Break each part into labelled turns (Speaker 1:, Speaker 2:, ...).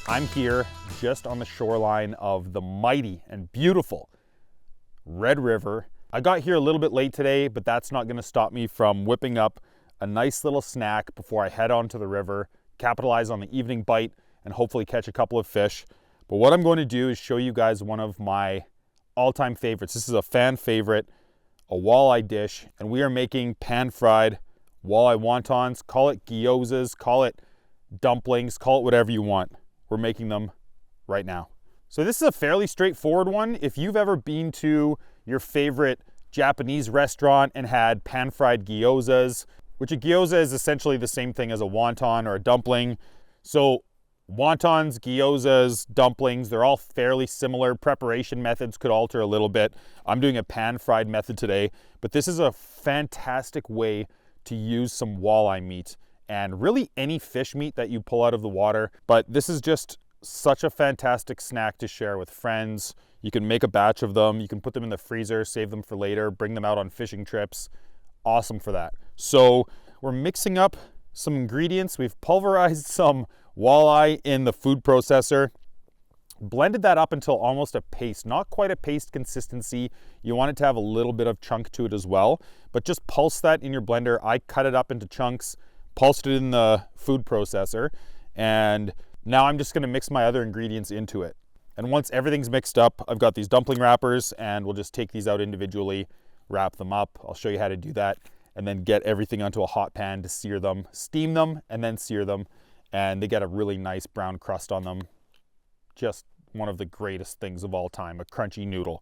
Speaker 1: I'm here just on the shoreline of the mighty and beautiful Red River. I got here a little bit late today, but that's not gonna stop me from whipping up a nice little snack before I head onto the river, capitalize on the evening bite, and hopefully catch a couple of fish. But what I'm going to do is show you guys one of my all-time favorites. This is a fan favorite, a walleye dish, and we are making pan-fried walleye wontons. Call it gyozas, call it dumplings, call it whatever you want. We're making them right now. So this is a fairly straightforward one. If you've ever been to your favorite Japanese restaurant and had pan-fried gyozas, which a gyoza is essentially the same thing as a wonton or a dumpling. So wontons, gyozas, dumplings, they're all fairly similar. Preparation methods could alter a little bit. I'm doing a pan-fried method today, but this is a fantastic way to use some walleye meat and really any fish meat that you pull out of the water. But this is just such a fantastic snack to share with friends. You can make a batch of them. You can put them in the freezer, save them for later, bring them out on fishing trips. Awesome for that. So we're mixing up some ingredients. We've pulverized some walleye in the food processor, blended that up until almost a paste, not quite a paste consistency. You want it to have a little bit of chunk to it as well, but just pulse that in your blender. I cut it up into chunks, pulsed it in the food processor, and now I'm just gonna mix my other ingredients into it. And once everything's mixed up, I've got these dumpling wrappers, and we'll just take these out individually, wrap them up. I'll show you how to do that, and then get everything onto a hot pan to sear them, steam them, and then sear them. And they get a really nice brown crust on them. Just one of the greatest things of all time, a crunchy noodle.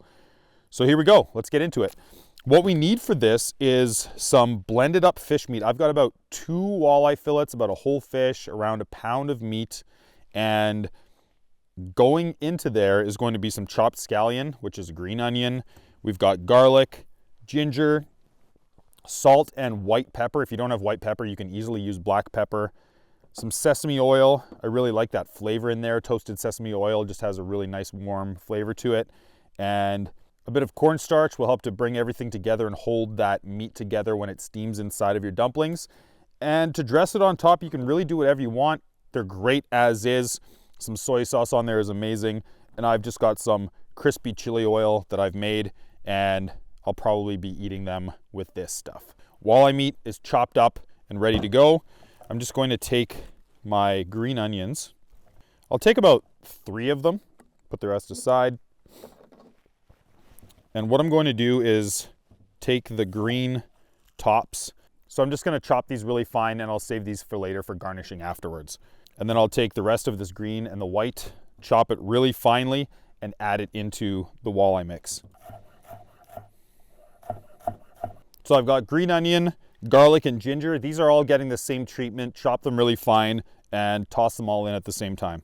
Speaker 1: So here we go, let's get into it. What we need for this is some blended up fish meat. I've got about 2 walleye fillets, about a whole fish, around a pound of meat. And going into there is going to be some chopped scallion, which is a green onion. We've got garlic, ginger, salt, and white pepper. If you don't have white pepper, you can easily use black pepper. Some sesame oil. I really like that flavor in there. Toasted sesame oil just has a really nice warm flavor to it. And a bit of cornstarch will help to bring everything together and hold that meat together when it steams inside of your dumplings. And to dress it on top, you can really do whatever you want. They're great as is. Some soy sauce on there is amazing. And I've just got some crispy chili oil that I've made, and I'll probably be eating them with this stuff. Walleye meat is chopped up and ready to go. I'm just going to take my green onions. I'll take about 3 of them, put the rest aside. And what I'm going to do is take the green tops. So I'm just going to chop these really fine, and I'll save these for later for garnishing afterwards. And then I'll take the rest of this green and the white, chop it really finely, and add it into the walleye mix. So I've got green onion, garlic, and ginger. These are all getting the same treatment. Chop them really fine and toss them all in at the same time.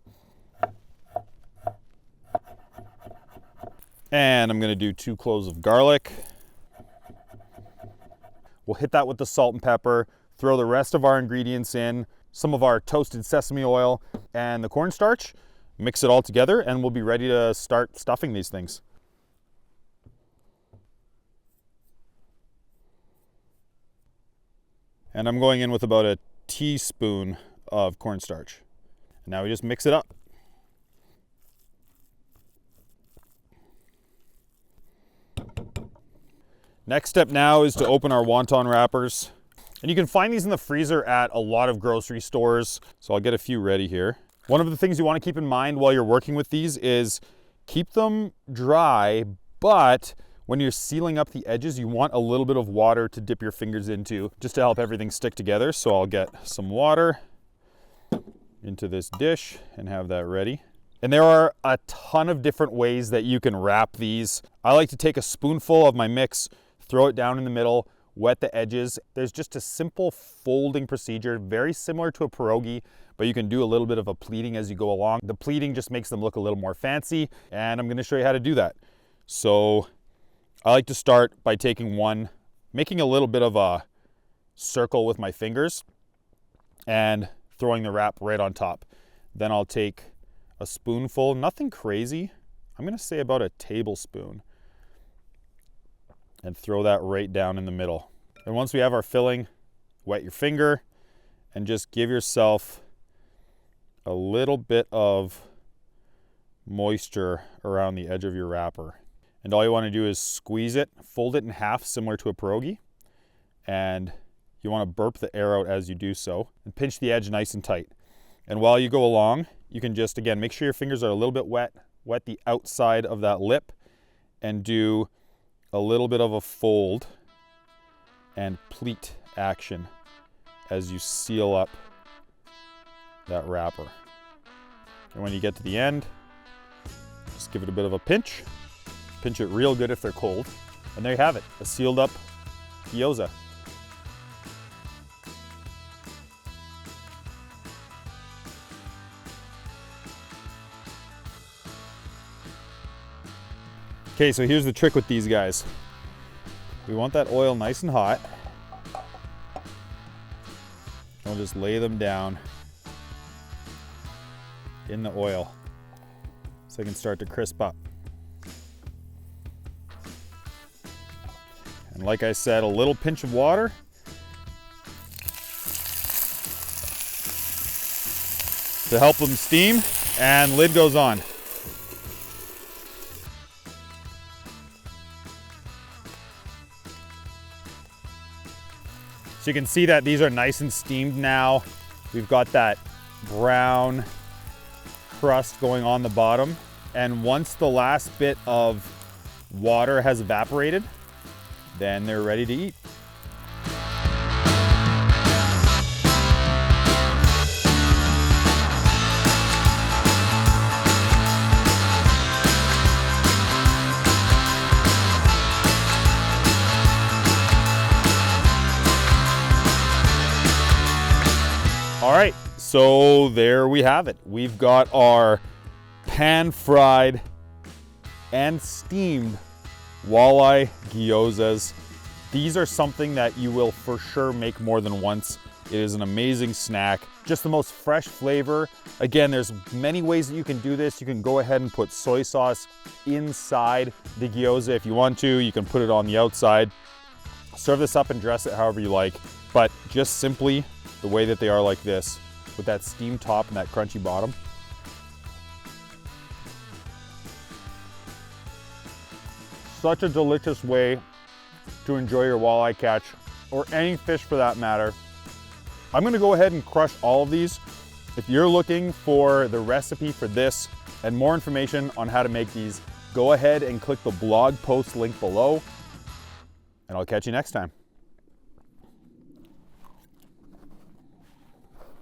Speaker 1: And I'm gonna do 2 cloves of garlic. We'll hit that with the salt and pepper, throw the rest of our ingredients in, some of our toasted sesame oil and the cornstarch, mix it all together, and we'll be ready to start stuffing these things. And I'm going in with about a teaspoon of cornstarch. And now we just mix it up. Next step now is to open our wonton wrappers. And you can find these in the freezer at a lot of grocery stores. So I'll get a few ready here. One of the things you want to keep in mind while you're working with these is keep them dry, but when you're sealing up the edges, you want a little bit of water to dip your fingers into just to help everything stick together. So I'll get some water into this dish and have that ready. And there are a ton of different ways that you can wrap these. I like to take a spoonful of my mix, throw it down in the middle, wet the edges. There's just a simple folding procedure, very similar to a pierogi, but you can do a little bit of a pleating as you go along. The pleating just makes them look a little more fancy, and I'm gonna show you how to do that. So I like to start by taking one, making a little bit of a circle with my fingers, and throwing the wrap right on top. Then I'll take a spoonful, nothing crazy. I'm gonna say about a tablespoon, and throw that right down in the middle. And once we have our filling, wet your finger and just give yourself a little bit of moisture around the edge of your wrapper. And all you want to do is squeeze it, fold it in half similar to a pierogi, and you want to burp the air out as you do so, and pinch the edge nice and tight. And while you go along, you can just, again, make sure your fingers are a little bit wet the outside of that lip, and do a little bit of a fold and pleat action as you seal up that wrapper. And when you get to the end, just give it a bit of a pinch. Pinch it real good if they're cold. And there you have it, a sealed up gyoza. Okay, so here's the trick with these guys. We want that oil nice and hot. We'll just lay them down in the oil so they can start to crisp up. And like I said, a little pinch of water. To help them steam, and lid goes on. So you can see that these are nice and steamed now. We've got that brown crust going on the bottom. And once the last bit of water has evaporated, then they're ready to eat. All right, so there we have it. We've got our pan-fried and steamed walleye gyozas. These are something that you will for sure make more than once. It is an amazing snack, just the most fresh flavor. Again, there's many ways that you can do this. You can go ahead and put soy sauce inside the gyoza if you want to. You can put it on the outside. Serve this up and dress it however you like, but just simply the way that they are like this, with that steamed top and that crunchy bottom. Such a delicious way to enjoy your walleye catch, or any fish for that matter. I'm gonna go ahead and crush all of these. If you're looking for the recipe for this and more information on how to make these, go ahead and click the blog post link below, and I'll catch you next time.